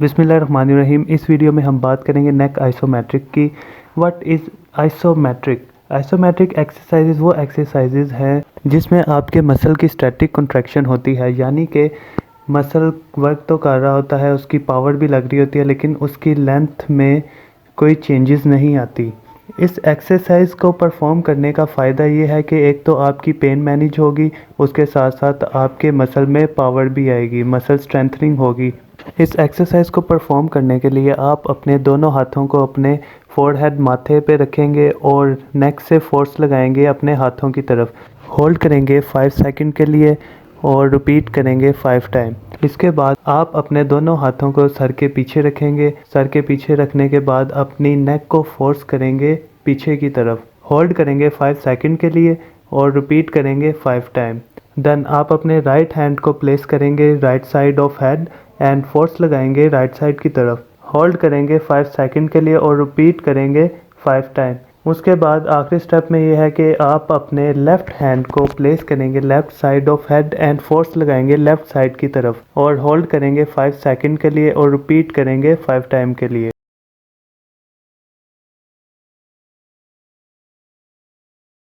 बिस्मिल्लाहिर्रहमानिर्रहीम। इस वीडियो में हम बात करेंगे नेक आइसोमेट्रिक की। What is isometric? Isometric exercises वो एक्सरसाइजेज हैं जिसमें आपके मसल की स्टैटिक कंट्रैक्शन होती है, यानी कि मसल वर्क तो कर रहा होता है, उसकी पावर भी लग रही होती है, लेकिन उसकी लेंथ में कोई चेंजेस नहीं आती। इस एक्सरसाइज को परफॉर्म करने का फ़ायदा ये है कि एक तो आपकी पेन मैनेज होगी, उसके साथ साथ आपके मसल में पावर भी आएगी, मसल स्ट्रेंथनिंग होगी। इस एक्सरसाइज को परफॉर्म करने के लिए आप अपने दोनों हाथों को अपने फोरहेड माथे पे रखेंगे और नेक से फोर्स लगाएंगे अपने हाथों की तरफ। होल्ड करेंगे 5 सेकंड के लिए और रिपीट करेंगे 5 टाइम। इसके बाद आप अपने दोनों हाथों को सर के पीछे रखेंगे। सर के पीछे रखने के बाद अपनी नेक को फोर्स करेंगे पीछे की तरफ। होल्ड करेंगे 5 सेकंड के लिए और रिपीट करेंगे 5 टाइम। देन आप अपने राइट हैंड को प्लेस करेंगे right side of head and force लगाएंगे राइट साइड की तरफ। होल्ड करेंगे 5 सेकंड के लिए और रिपीट करेंगे 5 टाइम। उसके बाद आखिरी स्टेप में ये है कि आप अपने लेफ़्ट हैंड को प्लेस करेंगे left side of head and force लगाएंगे लेफ़्ट साइड की तरफ और होल्ड करेंगे 5 सेकंड के लिए और रिपीट करेंगे 5 टाइम के लिए।